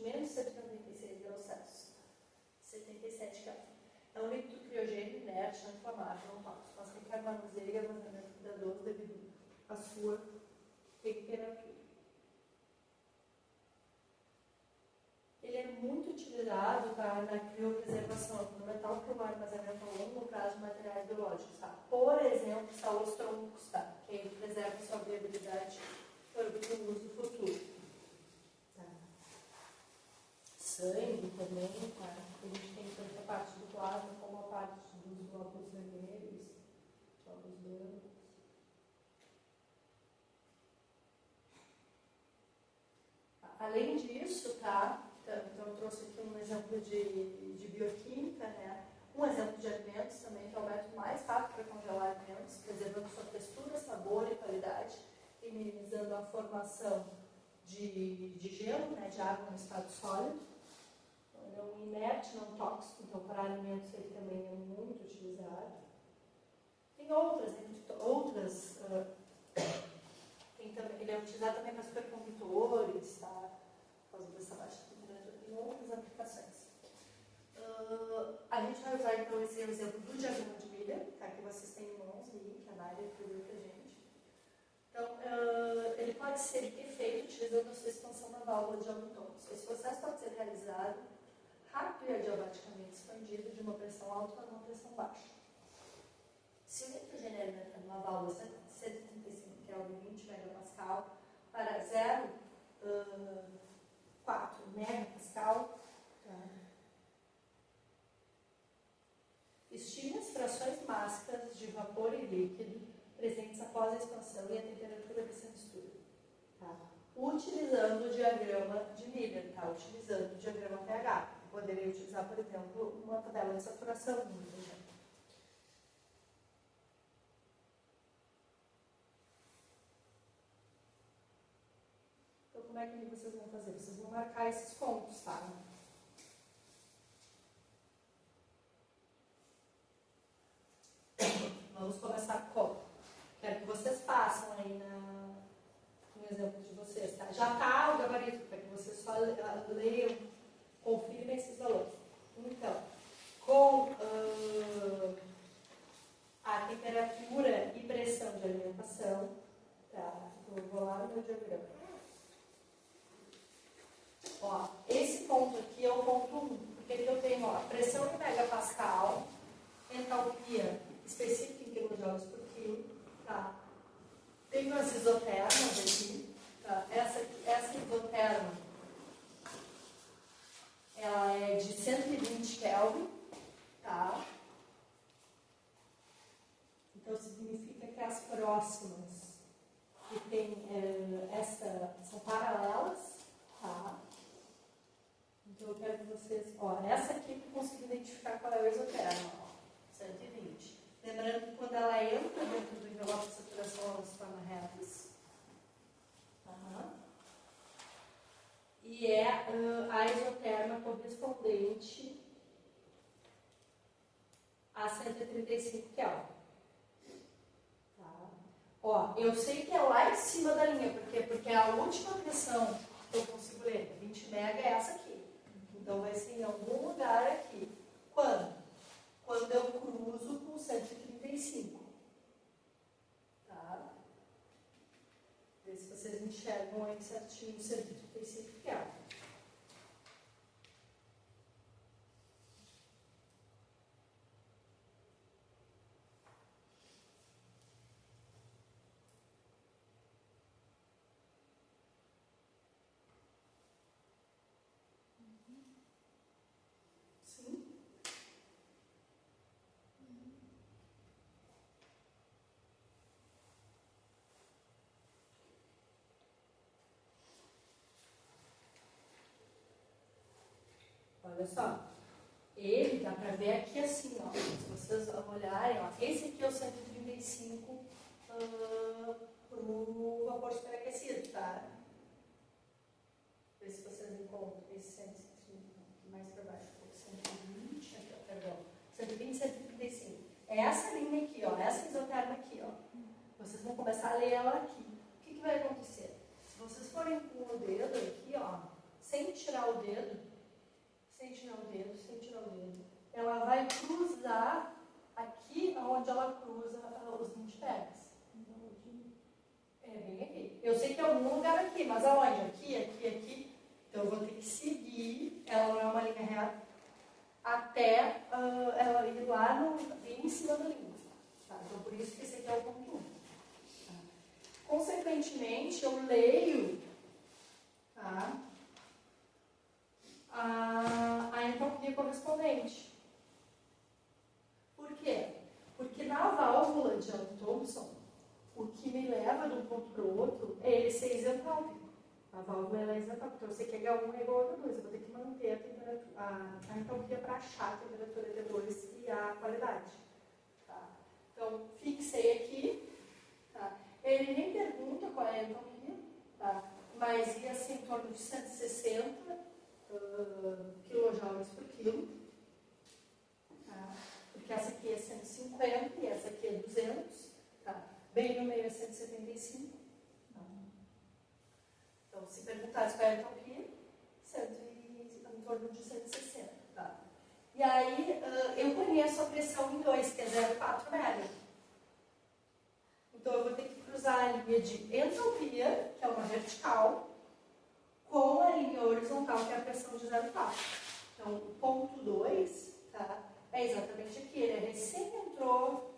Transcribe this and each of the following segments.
menos 196 graus Celsius, 77 Kelvin. É um líquido criogênico inerte, não inflamável, não tóxico, mas requer manuseio e armazenamento cuidadoso devido à sua temperatura. Ele é muito utilizado na criopreservação, fundamental para o armazenamento a longo prazo de materiais biológicos. Tá? Por exemplo, salos troncos, tá? Que ele preserva sua viabilidade para o uso futuro. Tá? Sangue também, tá? A gente tem tanto a parte do plasma como a parte dos glóbulos vermelhos, glóbulos brancos. Além disso, tá? Então, eu trouxe aqui um exemplo de bioquímica, né? Um exemplo de alimentos também, que é o método mais rápido para congelar alimentos, preservando sua textura, sabor e qualidade, e minimizando a formação de gelo, né? De água no estado sólido. Então, ele é um inerte, não tóxico, então para alimentos ele também é muito utilizado. Tem outras, ele é utilizado também para supercondutores, tá? Por causa dessa baixa temperatura, tem outras aplicações. A gente vai usar então esse exemplo do diagrama de Miller, tá? Que vocês têm em mãos aí, que a Nádia escreveu pra gente. Então, ele pode ser feito utilizando a sua expansão na válvula de Hamilton. Esse processo pode ser realizado rápido e adiabaticamente expandido de uma pressão alta para uma pressão baixa. Se o nitrogênio entra numa válvula 135 Kelvin 20 MPa para 0,4 MPa, tá? Estime as frações máxicas de vapor e líquido presentes após a expansão e a temperatura dessa mistura. Tá? Utilizando o diagrama de Miller, tá? Utilizando o diagrama pH. Poderia utilizar, por exemplo, uma tabela de saturação do nitrogênio. Então, como é que vocês vão fazer? Vocês vão marcar esses pontos, tá? Vamos começar com. Quero que vocês façam aí no exemplo de vocês, tá? Já está o gabarito, para que vocês só leiam, confirmem esses valores. Então, com a temperatura e pressão de alimentação, tá? Então, eu vou lá no meu diagrama. Ó, esse ponto aqui é o ponto 1, porque aqui eu tenho a pressão em megapascal, entalpia específica em quilojoules por quilo, tá? Tenho as isotermas aqui, tá? Essa isoterma, ela é de 120 Kelvin, tá? Então significa que as próximas que tem são paralelas, tá? Então eu quero que vocês, essa aqui que eu consigo identificar qual é o isoterma, 120. Lembrando que quando ela entra dentro do envelope de saturação, ela se torna retas. E é a isoterma correspondente a 135 Kelvin. Tá? Ó, eu sei que é lá em cima da linha, porque a última pressão que eu consigo ler, 20 mega, é essa aqui. Então vai ser em algum lugar aqui. Quando? Quando eu cruzo com 135. Tá? Vê se vocês enxergam aí certinho 135 Kelvin. Olha só, ele dá para ver aqui assim, ó, se vocês olharem, ó, esse aqui é o 135 para o vapor superaquecido, tá? Vê se vocês encontram esse 130, mais para baixo, 120, aqui, ó, perdão, 120, 135. É essa linha aqui, ó, essa isoterma aqui, ó. Vocês vão começar a ler ela aqui. O que vai acontecer? Se vocês forem com o dedo aqui, ó, sem tirar o dedo dedo, sem tirar o dedo, ela vai cruzar aqui onde ela cruza os 20 pegas. É bem aqui. Eu sei que é algum lugar aqui, mas aonde? Aqui. Então eu vou ter que seguir, ela não é uma linha reta, até ela ir lá bem em cima da linha. Tá? Então por isso que esse aqui é o ponto 1. Tá? Consequentemente, eu leio, tá, a entropia correspondente. Por quê? Porque na válvula de Joule-Thomson, o que me leva de um ponto para o outro é ele ser isentrópico. A válvula ela é isentrópica. Então eu sei que H1 é igual a H2. Eu vou ter que manter a entropia para achar a temperatura T2 e a qualidade. Tá? Então, fixei aqui. Tá? Ele nem pergunta qual é a entropia, tá? Mas ia ser em torno de 160 kJ por quilo. Tá? Porque essa aqui é 150 e essa aqui é 200. Tá? Bem no meio é 175. Então, se perguntasse qual é a entropia, em torno de 160. Tá? E aí, eu conheço a pressão em 2, que é 0,4 mega. Então, eu vou ter que cruzar a linha de entropia, que é uma vertical, com a linha horizontal, que é a pressão de 0,4. Então, o ponto 2, tá, é exatamente aqui. Ele recém entrou,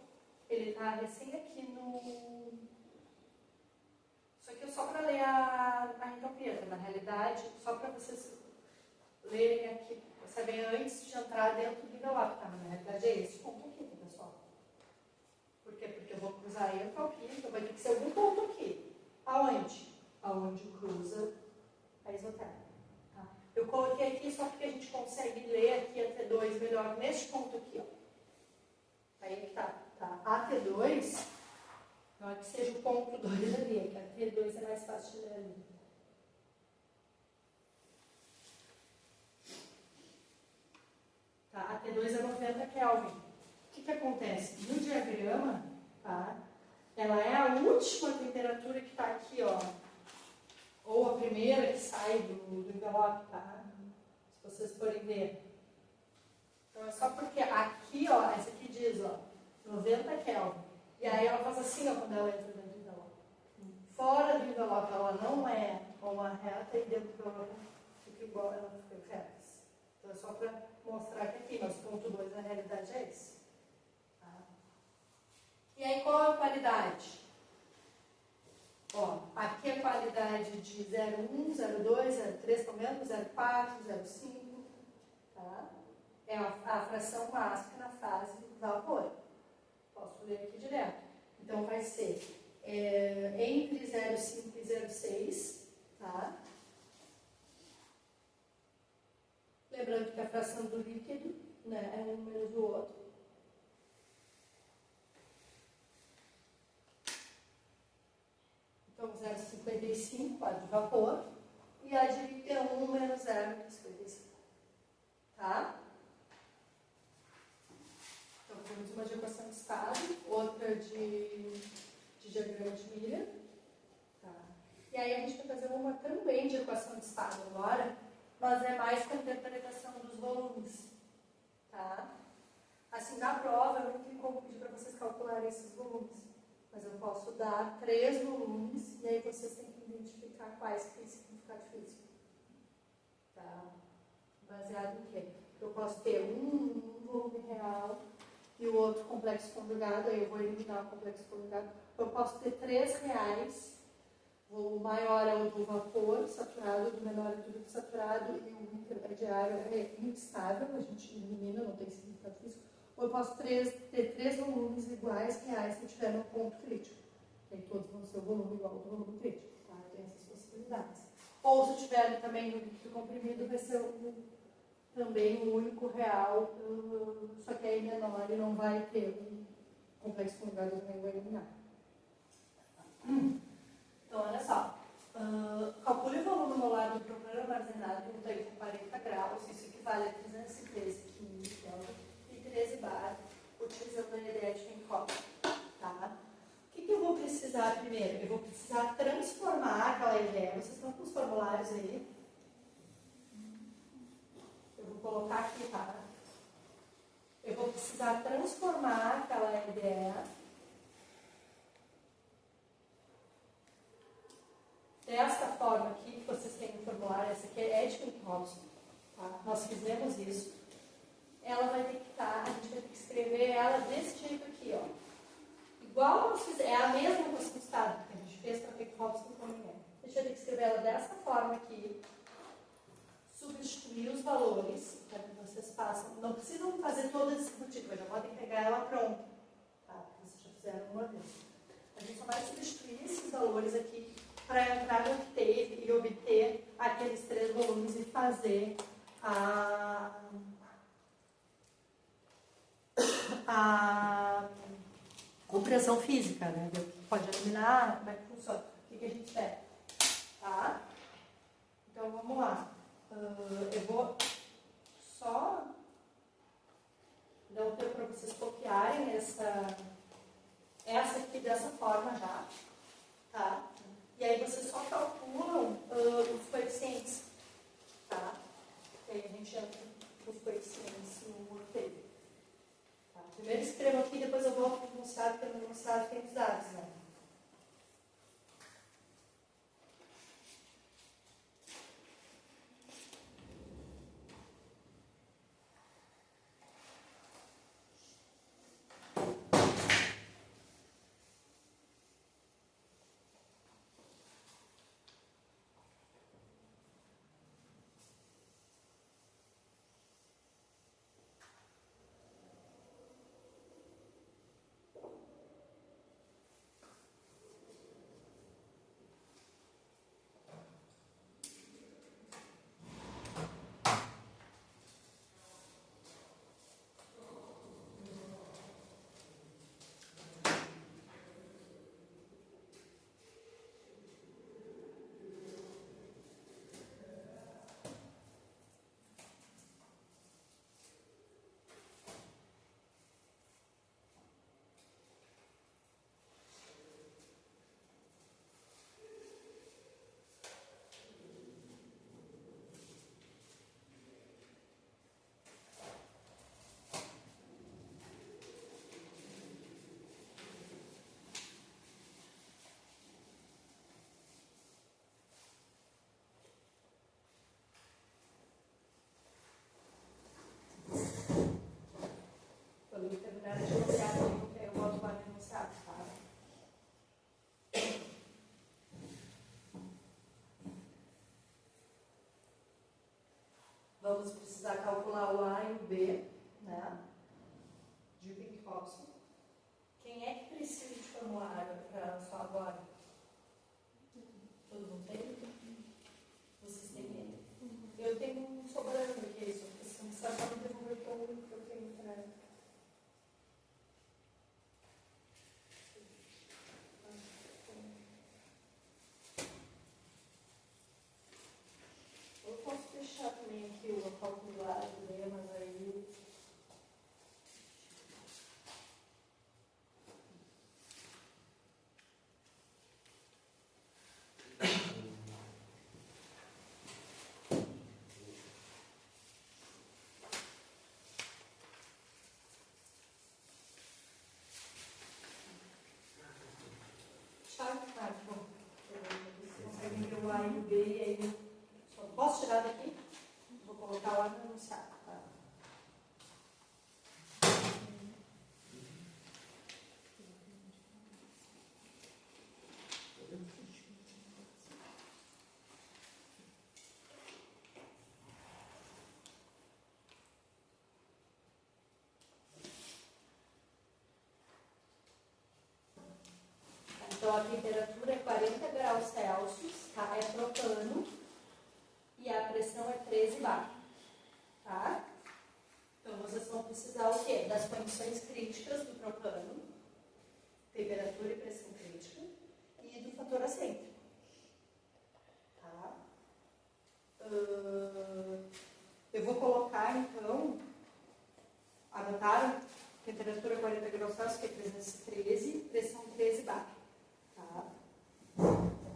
ele está recém aqui no... Isso aqui é só para ler a entropia, né? Na realidade, só para vocês lerem aqui, saberem antes de entrar dentro do envelope, tá? Na realidade é esse ponto aqui, tá, pessoal? Por quê? Porque eu vou cruzar a entropia, então vai ter que ser algum ponto aqui. Aonde? Aonde cruza a isotérmica. Tá? Eu coloquei aqui só porque a gente consegue ler aqui a T2 melhor neste ponto aqui, ó. Aí que tá. A T2, não é que seja o ponto 2 ali, é que a T2 é mais fácil de ler ali. Tá? A T2 é 90 Kelvin. O que acontece? No diagrama, tá? Ela é a última temperatura que está aqui, ó. Ou a primeira que sai do envelope, tá? Se vocês forem ver. Então é só porque aqui, ó, essa aqui diz, ó, 90 Kelvin. E aí ela faz assim, ó, quando ela entra dentro do envelope. Fora do envelope ela não é uma reta e dentro do envelope fica igual, ela fica reta. Então é só para mostrar que aqui, mas ponto 2 na realidade é esse. Tá? E aí qual é a qualidade? Ó, aqui é a qualidade de 0,1, 0,2, 0,3, tá vendo? 0,4, 0,5. Tá? É a fração máxima na fase vapor. Posso ler aqui direto. Então vai ser entre 0,5 e 0,6. Tá? Lembrando que a fração do líquido, né, é um menos o outro. Então, 0,55, a de vapor, e a de líquido é 1 menos 0,55. Tá? Então, temos uma de equação de estado, outra de diagrama de Miller. Tá? E aí a gente vai fazer uma também de equação de estado agora, mas é mais com a interpretação dos volumes. Tá? Assim, na prova, eu não tenho como pedir para vocês calcularem esses volumes. Mas eu posso dar 3 volumes e aí vocês têm que identificar quais que têm significado físico. Tá? Baseado em quê? Eu posso ter um volume real e o outro complexo conjugado, aí eu vou eliminar o complexo conjugado. Eu posso ter 3 reais, o maior é o do vapor saturado, o menor é do saturado e o intermediário é instável, a gente elimina, não tem significado físico. Ou eu posso ter 3 volumes iguais reais se eu tiver no ponto crítico. Que aí todos vão ser o volume igual ao do volume crítico. Tá? Tem essas possibilidades. Ou se eu tiver também no líquido comprimido, vai ser também um único real, só que aí menor e não vai ter um complexo conjugado, eu vou eliminar. Então, olha só. Calcule o volume molar do propano armazenado em um tanque com 40 graus. Isso equivale a 313 kg. 13 bar, utilizando a energética em cobre. Tá? O que eu vou precisar primeiro? Eu vou precisar transformar aquela ideia. Vocês estão com os formulários aí? colocar aqui, tá? Eu vou precisar transformar aquela LDE desta forma aqui, que vocês têm no formulário. Essa aqui é de Pink-Hobson, tá? Nós fizemos isso. Ela vai ter que estar, a gente vai ter que escrever ela desse jeito aqui, ó. Igual nós fizemos, é a mesma possibilidade que a gente fez para Pink-Hobson também é. A gente vai ter que escrever ela dessa forma aqui, substituir os valores, para que vocês façam. Não precisam fazer todo esse tipo, já podem pegar ela pronta, tá? Vocês já fizeram uma vez. A gente só vai substituir esses valores aqui para entrar no que teve e obter aqueles 3 volumes e fazer a compreensão física, né? Pode eliminar, como é que funciona, o que a gente pede, tá? Então vamos lá. Eu vou só dar um tempo para vocês copiarem essa aqui dessa forma já, tá? E aí vocês só calculam os coeficientes, tá? E aí a gente entra os coeficientes no roteiro. Tá? Primeiro escrevo aqui, depois eu volto para o enunciado, porque no enunciado tem os dados, né? Quando eu terminar de enunciar, eu volto lá no enunciado, tá? Vamos precisar calcular o A e o B, né? De Pink-Hobson. Quem é que precisa de formulário para só agora? Todo mundo tem? Vocês têm ele? Eu tenho um sobrando aqui, isso. Você não sabe como devolver todo o que eu tenho para. Eu posso deixar também aqui o calcular, mas aí. Bom, vocês conseguem ver o A e o B, e aí só posso tirar daqui? Vou colocar lá no enunciado. Tá? Então a temperatura é 40 graus Celsius, tá? É propano e a pressão é 13 bar. Tá? Então vocês vão precisar o quê? Das condições críticas do propano, temperatura e pressão crítica, e do fator acêntrico. Tá? Eu vou colocar então, anotaram? Temperatura 40 graus Celsius, que é 313, pressão 13 bar. Tá?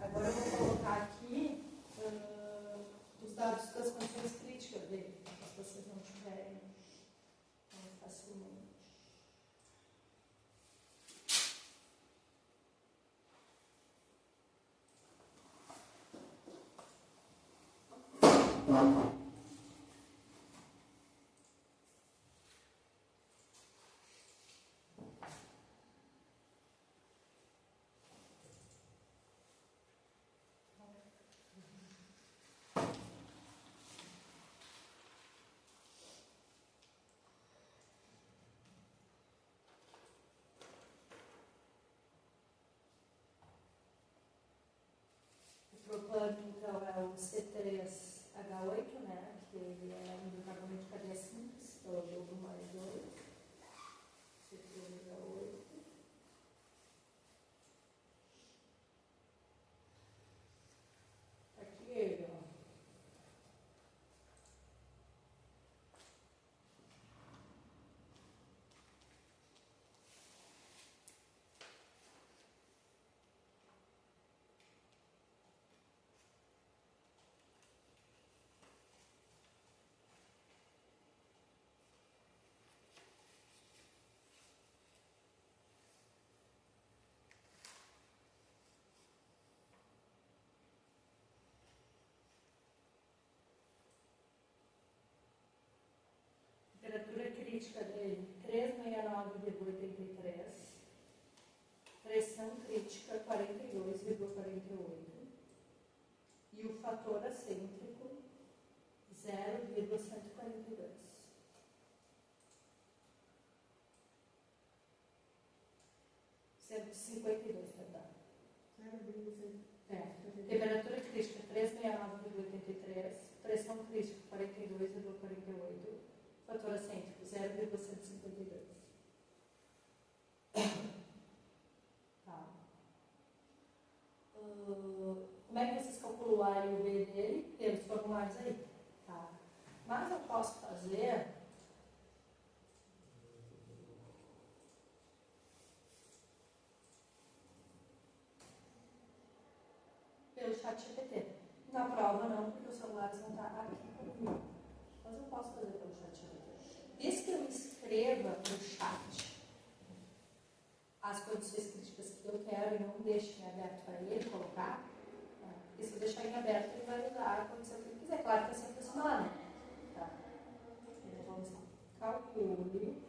Agora eu vou colocar aqui os dados dados das condições críticas dele, se vocês não tiverem facilmente. O propano, então, é o C3H8, né? Que ele é um bicarbonato de cadeia simples, então eu jogo mais 2. C3H8. Aqui ele, ó. Temperatura crítica dele, 369,83. Pressão crítica, 42,48. E o fator acêntrico, 0,142. 152, perdão. Temperatura crítica, 369,83. Pressão crítica, 42,48. Fator acêntrico, 0,152. Tá. Como é que vocês calculam o A e o B dele? Temos formulários aí. Tá. Mas eu posso fazer pelo chat GPT. Na prova não, porque os celulares vão estar aqui comigo. Mas eu posso fazer pelo chat GPT. Desde que eu escreva no chat as condições críticas que eu quero e não deixe em aberto para ele colocar, né? Porque se eu deixar em aberto, ele vai usar a condição que ele quiser. Claro que é sempre somar, né? Tá. Então vamos lá. Calcule.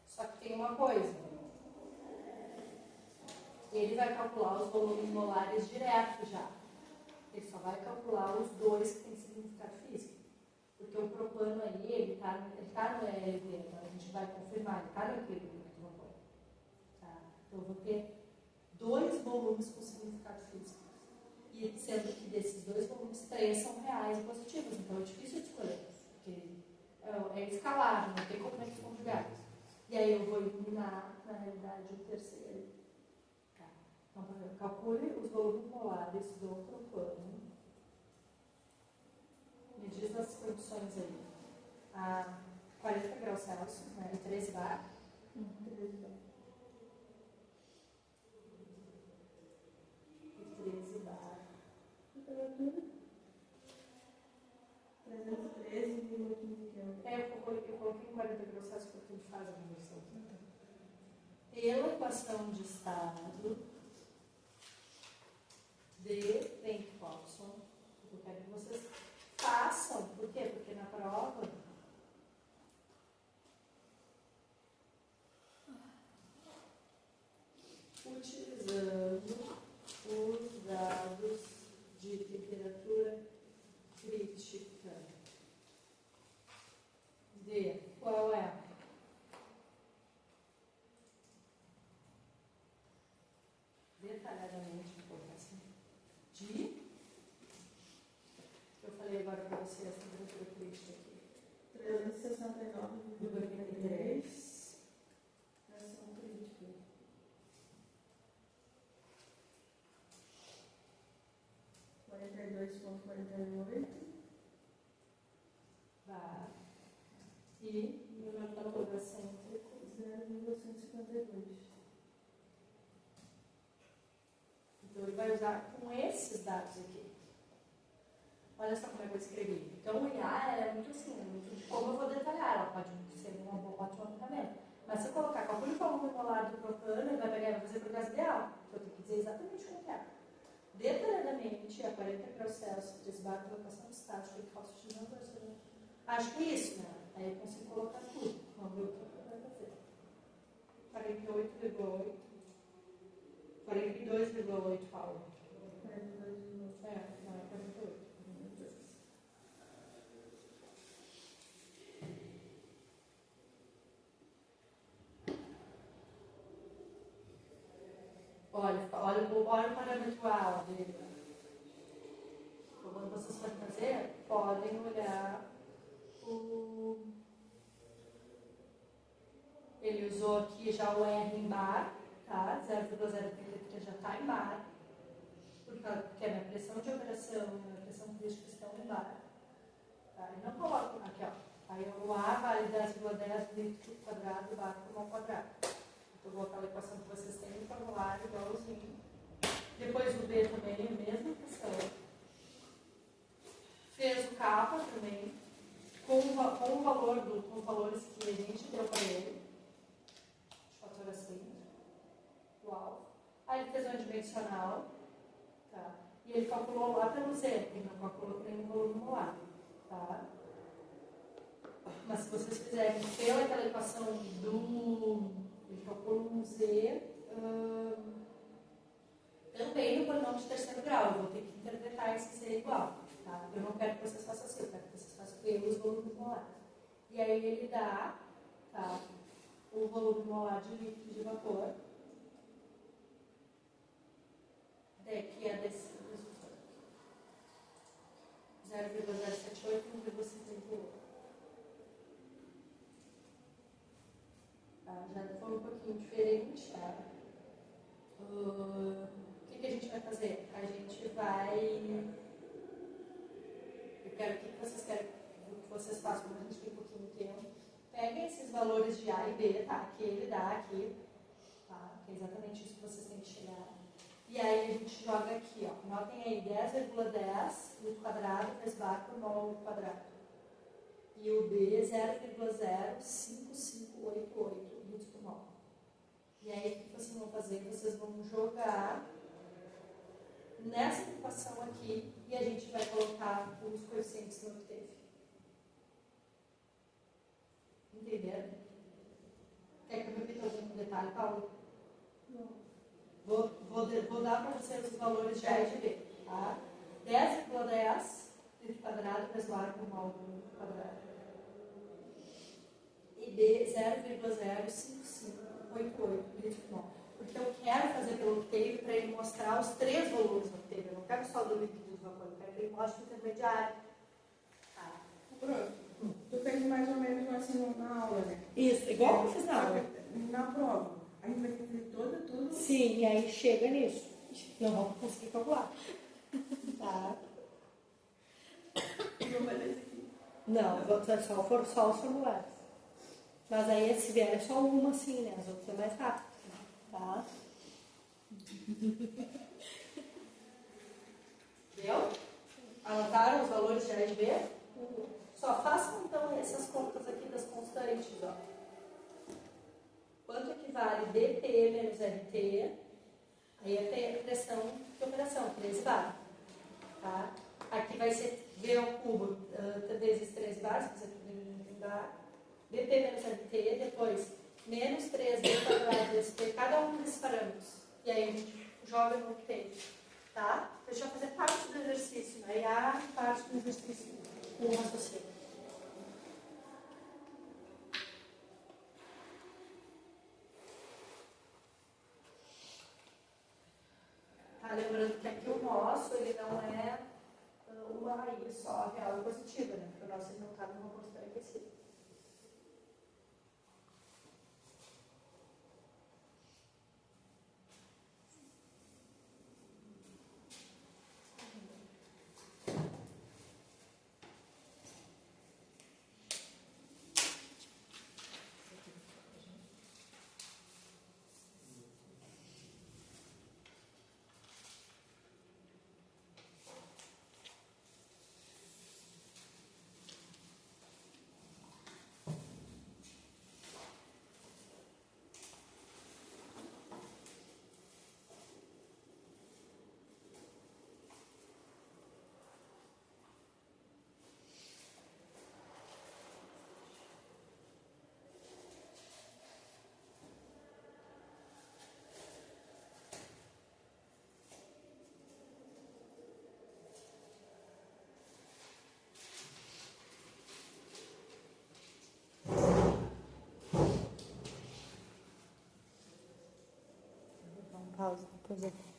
Só que tem uma coisa. Ele vai calcular os volumes molares direto já. Ele só vai calcular os dois que têm significado físico. Porque o propano aí, ele tá no LV, então a gente vai confirmar, ele está no equilíbrio do vapor. Tá? Então eu vou ter dois volumes com significado físico. E sendo que desses dois volumes, 3 são reais e positivos, então é difícil de escolher. Porque é escalável, não tem complementos conjugados. E aí eu vou eliminar, na realidade, o terceiro. Tá? Então, por exemplo, calcule os volumes molares do propano. Me diz as condições aí. A 40 graus Celsius, né? E 13 bar. 13 bar. E 13 bar. Temperatura? 313,15 graus. Eu coloquei 40 graus Celsius porque ele faz a conversão. Pela equação de estado de Penck-Watson, eu quero que vocês façam. Por quê? Porque na prova utilizando os dados de temperatura crítica de qual é? Detalhadamente, vou colocar assim, de, eu falei agora para vocês a temperatura crítica aqui, 369,83, pressão crítica 42,48 bar e meu fator acêntrico 0,152. Então ele vai usar com esses dados aqui. Olha só como é que eu escrevi. Então, o IA é muito assim, é muito de como eu vou detalhar. Ela pode ser uma boa, ótima ferramenta. Mas se eu colocar calcule o volume molar do propano, ele vai pegar e vai fazer por gás ideal. Então, eu tenho que dizer exatamente como é. Detalhadamente, a 40 graus Celsius, 3 bar, colocação estática e cálcio de não. Acho que é isso, né? Aí eu consigo colocar tudo. Vamos ver o que vai fazer. 48,8. 42,8 Paulo. 42,8. É, não, é 48. Olha o parâmetro A dele. Quando vocês forem fazer, podem olhar o. Ele usou aqui já o R em bar, tá? 0,033 já está em bar, porque a minha pressão de operação e a minha pressão crítica estão em bar. Tá? E não coloco aqui, ó. Aí o A vale 10,10 litros quadrado do bar por mol quadrado. Então, vou colocar a equação que vocês têm no formulário, igualzinho. Depois o B também, a mesma questão. Fez o capa também, com os valores que a gente deu para ele. Fator assim. Uau. Aí ele fez um adimensional. Tá? E ele calculou lá pelo Z, ele não calculou por nenhum volume molar. Tá? Mas se vocês fizerem pela equação do. Ele calculou um Z. Também no polinômio de terceiro grau. Eu vou ter que interpretar esse Z igual. Tá? Eu não quero que vocês façam assim, eu quero que vocês façam pelos volumes molares. E aí ele dá, tá, o volume molar de litros de vapor, que é desse resultado. 0,078 e 1,78. Tá? Já foi um pouquinho diferente. Tá? O que a gente vai fazer? A gente vai... Eu quero que vocês querem que vocês façam, como a gente tem um pouquinho de tempo. Peguem esses valores de A e B, tá? Que ele dá aqui, tá? Que é exatamente isso que vocês têm que chegar. E aí a gente joga aqui, ó. Notem aí, 10,10 litro quadrado vezes bar por mol quadrado. E o B, 0,05588 litros por mol. E aí o que vocês vão fazer? Vocês vão jogar nessa equação aqui e a gente vai colocar os coeficientes que não teve. Entenderam? Quer que eu repita algum detalhe, Paulo? Não. Vou dar para vocês os valores de A e de B. Tá? 10,10 litro quadrado vezes o ar por mol quadrado. E B, 0,05588 litros por mol. Porque eu quero fazer pelo octave para ele mostrar os 3 volumes do octave. Eu não quero só do líquido do vapor, eu quero que ele mostre o intermediário. Tá. Pronto. Tu fez mais ou menos assim na aula, né? Isso, igual eu fiz na aula. Na prova. A gente vai ter que fazer tudo. Sim, e aí chega nisso. Não vamos conseguir calcular. Tá. Não vai ler isso aqui. Não, foram só os formulários. Mas aí, se vier, é só uma assim, né? As outras é mais rápido. Tá? Deu? Anotaram os valores de A e de B? Só façam então essas contas aqui das constantes, ó. Quanto equivale dP menos RT? Aí é pressão de operação, 13 bar. Tá? Aqui vai ser V ao cubo vezes 13 bar, se quiser tudo em bar. dP menos RT, depois menos 3D quadrado vezes P, cada um desses parâmetros. E aí a gente joga no octave. Tá? Deixa eu fazer parte do exercício, né? E a parte do exercício com o raciocínio. Tá? Lembrando que aqui o nosso, ele não é uma raiz só real e positiva, né? Porque o nosso ele não está numa constante aquecida. pausa, depois eu